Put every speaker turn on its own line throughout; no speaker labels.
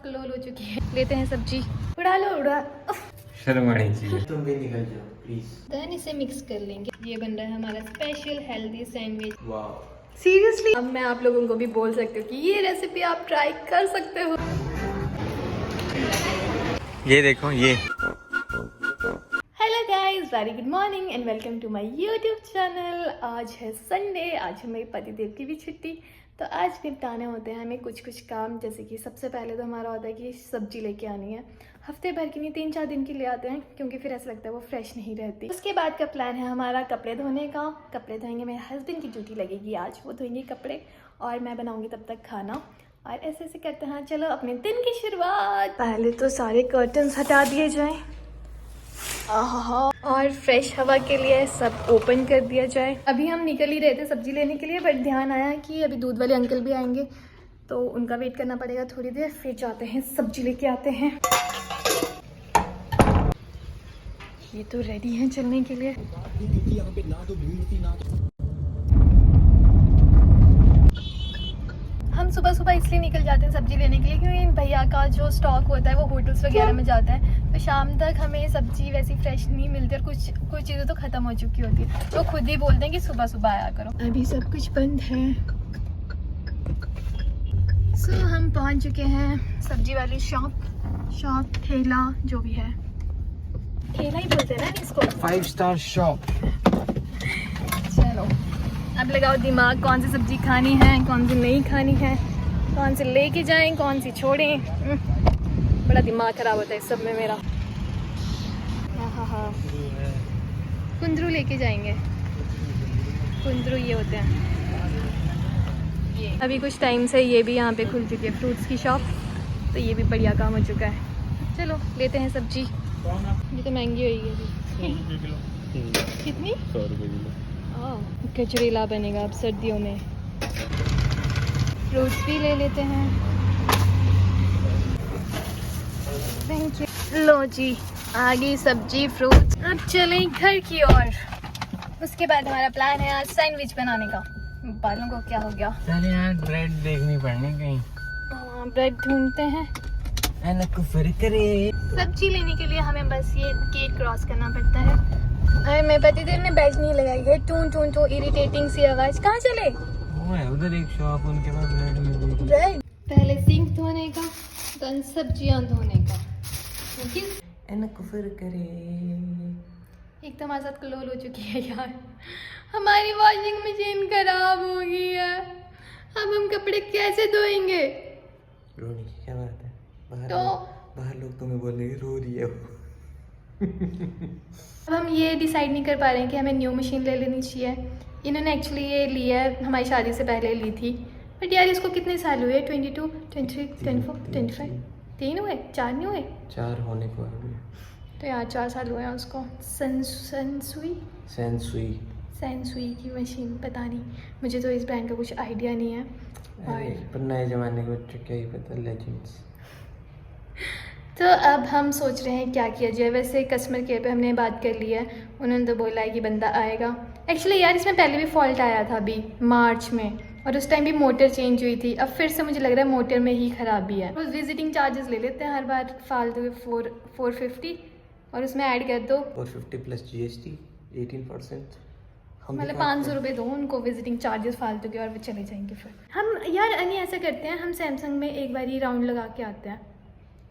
कलोल हो चुकी है। लेते हैं सब्जी। उड़ा लो उड़ा।
शर्म आनी चाहिए। तुम भी निकल जाओ प्लीज।
देन इसे मिक्स कर लेंगे। ये बन रहा है हमारा स्पेशल हेल्दी सैंडविच।
वाह
सीरियसली अब मैं आप लोगों को भी बोल सकती हूँ कि ये रेसिपी आप ट्राई कर सकते हो।
ये देखो ये।
Hello guys, very good morning and welcome to my YouTube channel. आज है संडे, आज है मेरे पतिदेव की भी छुट्टी, तो आज निपटाने होते हैं हमें कुछ काम। जैसे कि सबसे पहले तो हमारा होता है कि सब्जी लेके आनी है। हफ्ते भर की नहीं, 3-4 दिन की ले आते हैं क्योंकि फिर ऐसा लगता है वो फ्रेश नहीं रहती। उसके बाद का प्लान है हमारा कपड़े धोने का। कपड़े धोएंगे, मेरे हस्बैंड की ड्यूटी लगेगी आज, वो धोएंगे कपड़े और मैं बनाऊंगी तब तक खाना। और ऐसे ऐसे करते हैं चलो अपने दिन की शुरुआत। पहले तो सारे कर्टन्स हटा दिए जाएं और फ्रेश हवा के लिए सब ओपन कर दिया जाए। अभी हम निकल ही रहे थे सब्जी लेने के लिए, बट ध्यान आया कि अभी दूध वाले अंकल भी आएंगे तो उनका वेट करना पड़ेगा थोड़ी देर, फिर जाते हैं सब्जी लेके आते हैं। ये तो रेडी हैं चलने के लिए। हम सुबह सुबह इसलिए निकल जाते हैं सब्जी लेने के लिए क्योंकि भैया का जो स्टॉक होता है वो होटल्स वगैरह में जाता है, तो शाम तक हमें सब्जी वैसी फ्रेश नहीं मिलती और कुछ चीज़ें तो ख़त्म हो चुकी होती है, तो खुद ही बोलते हैं कि सुबह सुबह आया करो। अभी सब कुछ बंद है। सो हम पहुंच चुके हैं सब्जी वाली शॉप ठेला जो भी है, ठेला ही बोलते हैं ना इसको।
5 स्टार शॉप।
चलो अब लगाओ दिमाग, कौन सी सब्जी खानी है कौन सी नहीं खानी है, कौन सी लेके जाएं कौन सी छोड़ें। बड़ा दिमाग खराब होता है इस सब में मेरा। हाँ कुंदरू लेके जाएंगे, कुंदरू ये होते हैं। ये अभी कुछ टाइम से ये भी यहाँ पे खुल चुकी है फ्रूट्स की शॉप, तो ये भी बढ़िया काम हो चुका है। चलो लेते हैं सब्जी। ये तो महंगी होगी अभी। कितनी?
100 रुपये किलो।
गजरेला बनेगा अब सर्दियों में। फ्रूट्स भी ले लेते हैं। Thank you. लो जी आ गई सब्जी फ्रूट्स। अब चलें घर की ओर। उसके बाद हमारा प्लान है आज सैंडविच बनाने का। बालों को क्या हो गया?
चले यार ब्रेड देखनी पड़नी कहीं।
ब्रेड ढूंढते हैं। सब्जी लेने के लिए हमें बस ये गेट क्रॉस करना पड़ता है। अरे मेरे पतिदेव ने बेल्ट नहीं लगाई है। टूं टूं इरिटेटिंग सी आवाज। कहाँ चले?
वो है उधर एक शॉप, उनके पास ब्रेड मिलती है।
ब्रेड पहले सिंक धोने का, then सब्जियां धोने का। एक तो हमारे साथ कलोल हो चुकी है यार। हमारी वॉशिंग मशीन खराब हो गई है, अब हम कपड़े कैसे धोएंगे?
रोनी की क्या बात है? बाहर लोग तुम्हें बोलेंगे रो रही है वो।
अब हम ये डिसाइड नहीं कर पा रहे हैं कि हमें न्यू मशीन ले लेनी चाहिए। इन्होंने एक्चुअली ये लिया है, हमारी शादी से पहले ली थी, बट यार इसको कितने साल हुए? 22, 23, 24, 25, 3 हुए, 4 नहीं हुए?
4 होने को है
तो यार 4 साल हुए हैं उसको। सेंसुई की मशीन, पता नहीं, मुझे तो इस ब्रांड का कुछ आइडिया नहीं है।
पर नए जमाने के बच्चों क्या ही पता, लेजेंड्स।
तो अब हम सोच रहे हैं क्या किया जाए। वैसे कस्टमर केयर पे हमने बात कर ली है, उन्होंने तो बोला है कि बंदा आएगा। एक्चुअली यार इसमें पहले भी फॉल्ट आया था अभी मार्च में, और उस टाइम भी मोटर चेंज हुई थी। अब फिर से मुझे लग रहा है मोटर में ही खराबी है। तो विजिटिंग चार्जेस ले लेते हैं हर बार फालतू के 450, और उसमें ऐड कर दो
450 प्लस GST 18%।
मतलब 500 रुपये दो उनको विजिटिंग चार्जेस फालतू के, और वो चले जाएंगे। फिर हम यार अनि ऐसा करते हैं, हम सैमसंग में एक बार ही राउंड लगा के आते हैं,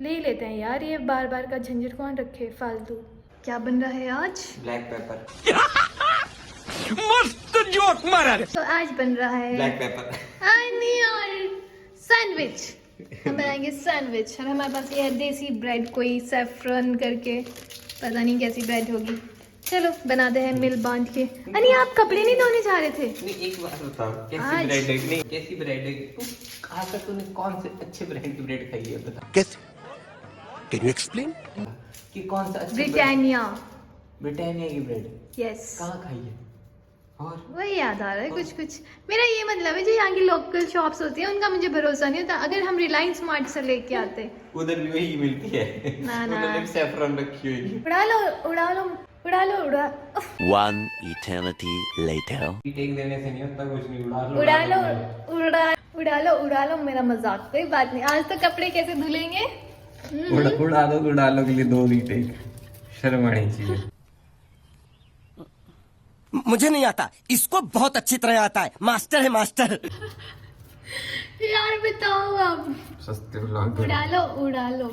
ले ही लेते हैं यार। ये बार बार का झंझट कौन रखे फालतू। क्या बन रहा है आज?
Black pepper.
मस्त जोक मारा।
तो आज बन रहा है
ब्लैक पेपर।
सैंडविच। हम बनाएंगे सैंडविच, और हमारे पास ये है देसी ब्रेड, कोई सेफ्रन करके, पता नहीं कैसी ब्रेड होगी। चलो बनाते हैं मिल बांध के। अनी आप कपड़े नहीं धोने जा रहे थे?
नहीं, एक बात बताओ, कैसी ब्रेड है? नहीं, कैसी ब्रेड है? तू आज तक तूने कौन से अच्छे ब्रांड की ब्रेड खाई है बता?
कैसे? Can you explain?
कि कौन सा अच्छा
ब्रिटानिया
की ब्रेड?
यस।
कहाँ खाई है? और
वही याद आ रहा है कुछ। मेरा ये मतलब है जो यहाँ की लोकल शॉप्स होती है उनका मुझे भरोसा नहीं होता। अगर हम रिलायंस स्मार्ट से लेके आते,
उधर भी वही मिलती है।
ना
उन्होंने भी सैफरन रखी हुई है।
उड़ा लो उड़ा लो उड़ा
One eternity later.
टेक देने से नहीं होता कुछ नहीं,
उड़ा लो उड़ा लो मेरा मजाक, कोई बात नहीं। आज तो कपड़े कैसे धुलेंगे?
उड़ा लो के लिए 2 रीटेक, शर्म आनी चाहिए।
मुझे नहीं आता, इसको बहुत अच्छी तरह आता है, मास्टर है मास्टर।
यार बताओ अब।
सस्ते व्लॉग
उड़ा लो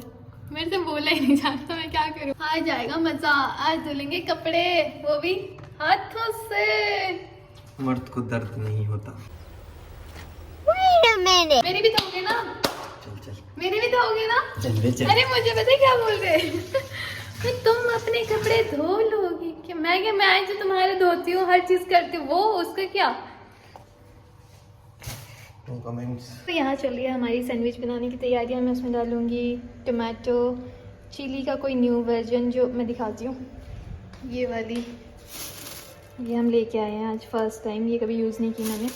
मेरे से बोला ही नहीं जाता, मैं क्या करूं। आ जाएगा मजा, आज धुलेंगे कपड़े, वो भी हाथों से।
मर्द को दर्द नहीं होता।
मेरी भी धोगे ना?
चल
मेरी भी धोगे ना?
चल।
अरे मुझे पता है क्या बोल रहे हैं तुम अपने कपड़े धो लोगी कि मैं जो तुम्हारे धोती हूँ, हर चीज करती हूँ, वो उसका क्या?
No comments.
तो यहाँ चल रही है हमारी सैंडविच बनाने की तैयारियाँ। मैं उसमें डालूंगी टमाटो चिली का कोई न्यू वर्जन जो मैं दिखाती हूँ, ये वाली। ये हम लेके आए हैं आज फर्स्ट टाइम, ये कभी यूज़ नहीं की मैंने।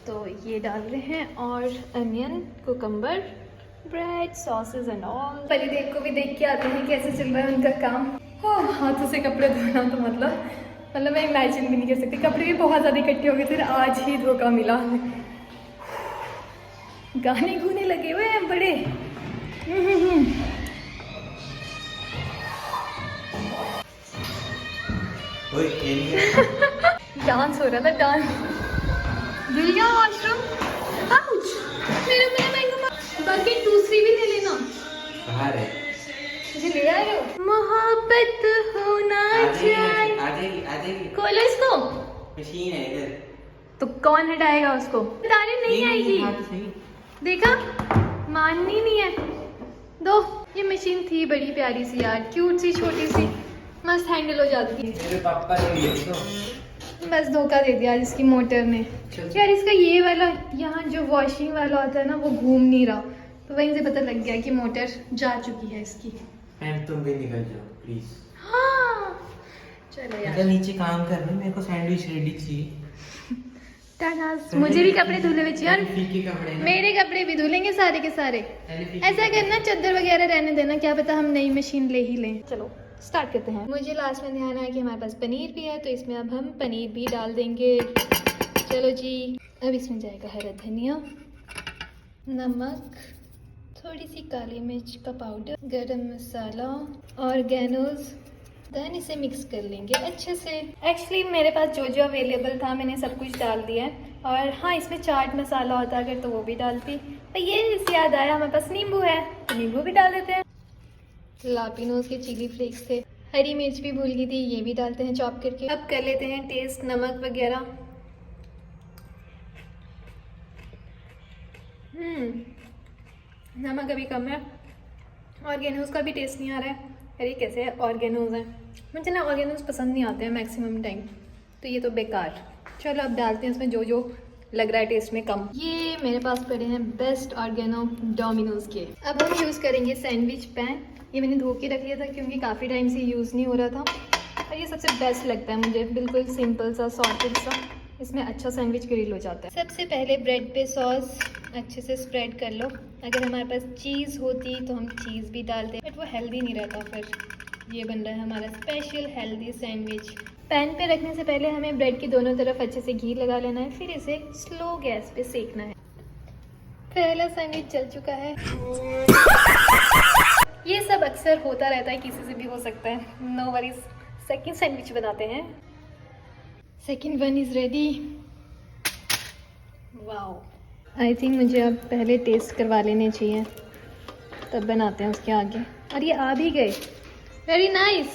तो ये डाल रहे हैं, और onion, cucumber, bread, sauces and all. परिदेव को भी देख के आते हैं कैसे चल रहा है उनका काम। हाथों से कपड़े धोना तो मतलब मैं इमेजिन भी नहीं कर सकती। कपड़े भी बहुत ज़्यादा इकट्ठे हो गए थे, आज ही धोखा मिला। गाने गूने लगे हुए हैं बड़े।
ओए खेल गया।
डांस हो रहा था, डांस। धुल गया वॉशरूम। मेरे बकेट दूसरी भी ले लेना।
बाहर है।
मुझे ले आए हो। मोहब्बत होना चाहिए।
आ जाएगी।
खोलो इसको।
मशीन है इधर।
तो कौन हटाएगा उसको? तारे नहीं आएगी।
सही।
देखा, माननी नहीं है। दो। ये मशीन थी बड़ी प्यारी सी यार, क्यूट सी, छोटी सी, मस्त हैंडल हो जाती है।
मेरे पापा ने लिए तो
बस धोखा दे दिया इसकी मोटर ने। यार इसका ये वाला यहाँ जो वॉशिंग वाला होता है ना, वो घूम नहीं रहा, तो वहीं से पता लग गया कि मोटर जा चुकी है इसकी।
मैम तुम भी निकल जाओ प्लीज।
हाँ चलो यार।
नीचे काम कर रहे, मेरे को सैंडविच रेडी चाहिए।
मुझे भी कपड़े धुले हुए चाहिए,
फीके कपड़े ना।
मेरे कपड़े भी धुलेंगे सारे के सारे। ऐसा करना, चादर वगैरह रहने देना, क्या पता हम नई मशीन ले ही लें। चलो स्टार्ट करते हैं। मुझे लास्ट में ध्यान आया कि हमारे पास पनीर भी है, तो इसमें अब हम पनीर भी डाल देंगे। चलो जी, अब इसमें जाएगा हरा धनिया, नमक, थोड़ी सी काली मिर्च का पाउडर, गरम मसाला, ऑर्गेनोज। देन इसे मिक्स कर लेंगे अच्छे से। एक्चुअली मेरे पास जो जो अवेलेबल था मैंने सब कुछ डाल दिया है। और हाँ, इसमें चाट मसाला होता अगर तो वो भी डालती, पर ये इससे याद आया हमारे पास नींबू है, तो नींबू भी डाल देते हैं। लापिनोज के चिली फ्लेक्स थे, हरी मिर्च भी भूल गई थी, ये भी डालते हैं चॉप करके। अब कर लेते हैं टेस्ट, नमक वगैरह। नमक अभी कम है। ऑर्गेनोज का भी टेस्ट नहीं आ रहा है। अरे कैसे ऑर्गेनोज हैं, मुझे ना ऑर्गेनोज पसंद नहीं आते हैं मैक्सिमम टाइम, तो ये तो बेकार। चलो अब डालते हैं इसमें जो जो लग रहा है टेस्ट में कम। ये मेरे पास पड़े हैं बेस्ट ऑर्गेनो डोमिनोज के। अब हम यूज़ करेंगे सैंडविच पैन। ये मैंने धो के रख लिया था क्योंकि काफ़ी टाइम से यूज़ नहीं हो रहा था, और ये सबसे बेस्ट लगता है मुझे, बिल्कुल सिंपल सा, सॉर्टेड सा। इसमें अच्छा सैंडविच ग्रिल हो जाता है। सबसे पहले ब्रेड पे सॉस अच्छे से स्प्रेड कर लो। अगर हमारे पास चीज़ होती तो हम चीज़ भी डालते, बट वो हेल्दी नहीं रहता। फिर ये बन रहा है हमारा स्पेशल हेल्दी सैंडविच। पैन पे रखने से पहले हमें ब्रेड की दोनों तरफ अच्छे से घी लगा लेना है, फिर इसे स्लो गैस पे सेकना है। पहला सैंडविच चल चुका है। ये सब अक्सर होता रहता है, किसी से भी हो सकता है, नो वरीज। सेकंड सैंडविच बनाते हैं। Second one is ready. Wow, I think मुझे अब पहले टेस्ट करवा लेने चाहिए, तब बनाते हैं उसके आगे। और ये आ भी गए, वेरी नाइस।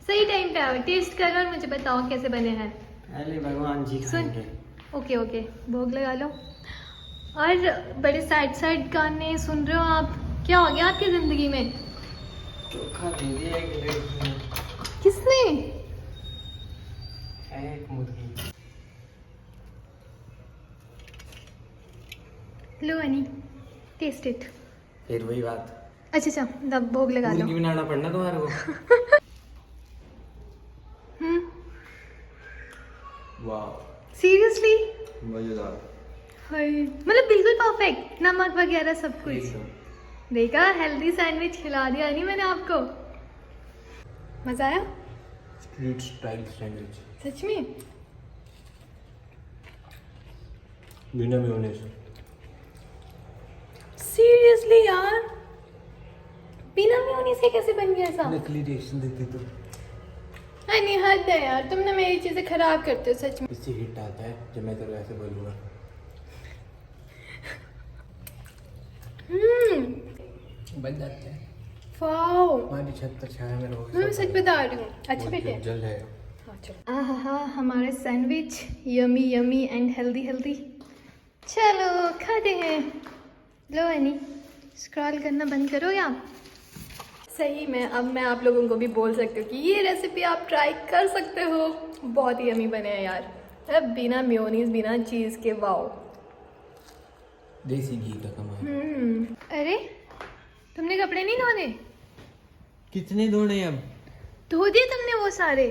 सही टाइम पे आओ, टेस्ट करो और मुझे बताओ कैसे बने हैं।
अरे भगवान जी खाएंगे।
ओके ओके, भोग लगा लो। और बड़े साइड गाने सुन रहे हो आप, क्या हो गया आपकी ज़िंदगी में?
धोखा दे दिया एक लड़की ने।
किसने?
एक मुर्गी।
लो हनी, टेस्ट इट।
फिर वही बात,
अच्छा, तब भोग लगा लो।
मुर्गी बनाना पड़ना तुम्हारे को। वाह,
सीरियसली
मजेदार।
मतलब बिल्कुल परफेक्ट, नमक वगैरह सब कुछ। देखा, हेल्दी सैंडविच खिला दिया नहीं मैंने आपको। मजा आया?
स्ट्रीट स्टाइल सैंडविच
सच में?
बिना मेयोनेज़।
सीरियसली यार, बिना मेयोनीज के कैसे बन गया ऐसा?
नकली रिएक्शन देते तो
नहीं हद है यार, तुम ना मेरी चीजें खराब करते हो सच में।
इससे हिट आता है जब मैं तेरे को ऐसे बोलूँगा। बन जाते हैं।
वाओ,
हमारी छत पर छाया में रहोगे।
मैं सच बता रही हूँ, अच्छे बेटे।
जल जाएगा।
आहा, हमारे sandwich yummy yummy and healthy healthy. चलो खाते हैं। लो एनी, स्क्रॉल करना बंद करो या सही में। अब मैं आप लोगों को भी बोल सकती हूँ कि ये रेसिपी आप ट्राई कर सकते हो, बहुत ही यमी बने हैं यार। अब बिना मेयोनीज बिना चीज़ के, वाओ।
देसी घी का कमाल।
अरे तुमने कपड़े नहीं धोने?
कितने धोने अब?
धो दिए तुमने वो सारे?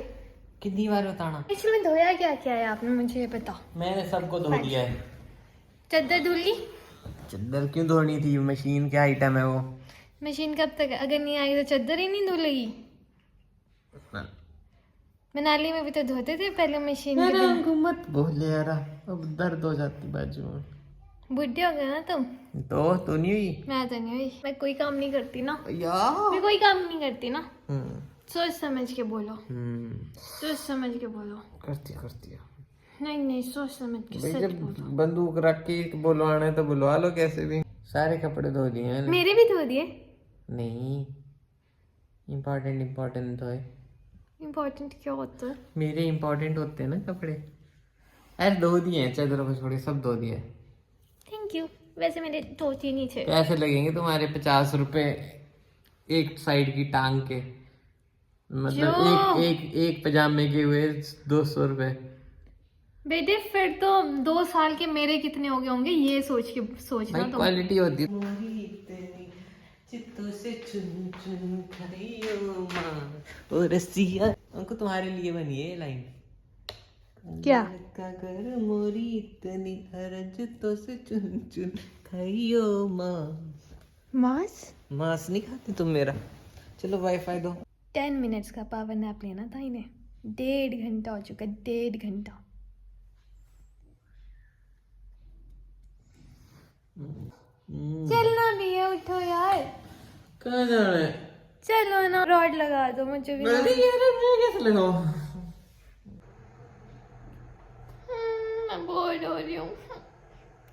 कितनी बार बताना?
इसमें धोया क्या क्या है आपने, मुझे ये बताओ।
मैंने सबको धो दिया है।
चद्दर धुल ली?
चद्दर क्यों धोनी थी? मशीन क्या आइटम है वो?
मशीन कब तक? अगर नहीं आएगी तो चद्दर ही नहीं धुलेगी। मनाली में भी तो धोते थे पहले मशीन के बिना।
मत बोले यार, अब दर्द हो जाती बाजू में।
बुढ़े हो गए ना तुम।
तो नहीं हुई?
मैं तो नहीं हुई, मैं कोई काम नहीं करती ना।
यार
मैं कोई काम नहीं करती ना। सोच समझ के बोलो,
करती
सोच समझ के बोलो।
करती
नहीं सोच समझ के
भाई,
सच
जब
बोलो।
बंदूक रख के बुलवाना है तो बुलवा लो कैसे भी। सारे कपड़े धो दिए हैं।
मेरे भी धो दिए।
नहीं, इम्पोर्टेंट तो है।
इम्पोर्टेंट क्या होता है?
मेरे इम्पोर्टेंट होते हैं ना कपड़े। अरे धो दिए हैं, चादरों को छोड़े सब धो दिए।
Thank you. वैसे मेरे धोती नहीं थे।
पैसे लगेंगे तुम्हारे 50 रुपए एक साइड की टांग के, मतलब एक पजामे के हुए 200 रुपए।
बेटे फिर तो 2 साल के मेरे कितने हो गए होंगे, ये सोचना
भाई
तो।
क्वालिटी होती है। चित्तों से चुन चुन खाइयो मां ओ रसिया, उनको तुम्हारे लिए बनी है ये लाइन।
क्या?
का कर मोरी इतनी अरज तो से चुन चुन खाइयो मां। मांस नहीं खाते तुम मेरा? चलो वाईफाई दो।
10 मिनट्स का पावर नैप लेना था इन्हें। 1.5 घंटा हो चुका, 1.5 घंटा। चलना भी है, उठो यार।
कहाँ जाना है?
चलो ना, रॉड लगा दो मुझे भी।
मैं कैसे लगाऊं?
मैं बोर हो रही हूँ।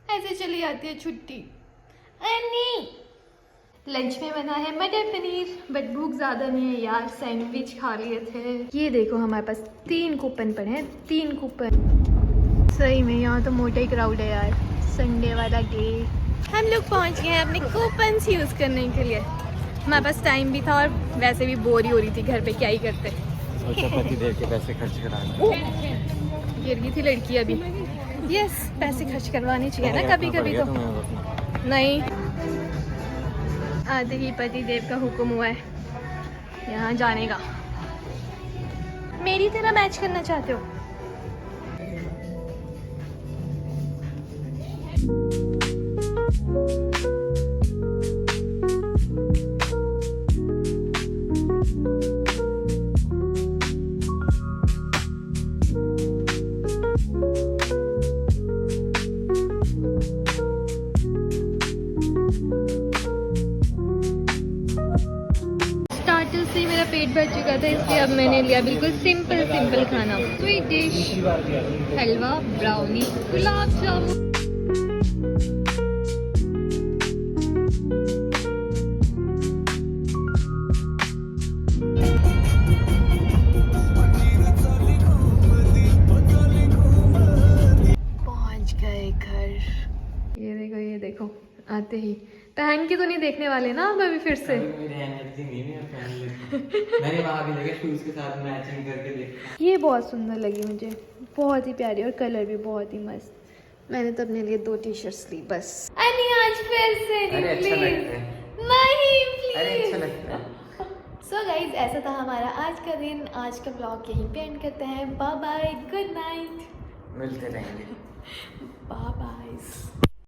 ऐसे चली जाती है छुट्टी। नहीं, लंच में बना है मटर पनीर, बट भूख ज़्यादा नहीं है यार, सैंडविच खा लिए थे। ये देखो हमारे पास 3 कूपन पड़े हैं, 3 कूपन। सही में यहाँ तो मोटा ही क्राउड है यार, संडे वाला डे। हम लोग पहुँच गए हैं अपने कूपन्स यूज़ करने के लिए। हमारे पास टाइम भी था और वैसे भी बोर ही हो रही थी घर पे, क्या ही करते।
पति देव के पैसे खर्च करा
गिर गई थी लड़की अभी। यस, पैसे खर्च करवाने चाहिए ना कभी कभी तो। नहीं, आते ही पति देव का हुक्म हुआ है यहाँ जाने का। मेरी तरह मैच करना चाहते हो? स्टार्टर से मेरा पेट भर चुका था, इसलिए अब मैंने लिया बिल्कुल सिंपल खाना। स्वीट डिश, हलवा, ब्राउनी, गुलाब जामुन। पहुंच गए घर। ये देखो आते ही। पहन के तो नहीं देखने वाले ना अब अभी फिर से?
मेरी एनर्जी नहीं है पहनने लगी। मैंने वहां भी लगे शूज के साथ मैचिंग करके देखा।
ये बहुत सुंदर लगी मुझे, बहुत ही प्यारी, और कलर भी बहुत ही मस्त। मैंने तो अपने लिए 2 टी-शर्ट्स ली बस। अरे आज फिर से
अरे अच्छा लगता है।
नहीं प्लीज।
अरे अच्छा लगता है।
सो गाइज, ऐसा था हमारा आज का दिन। आज का ब्लॉग यहीं पे एंड करते हैं। Bye bye, good night.
मिलते रहेंगे।
Bye bye.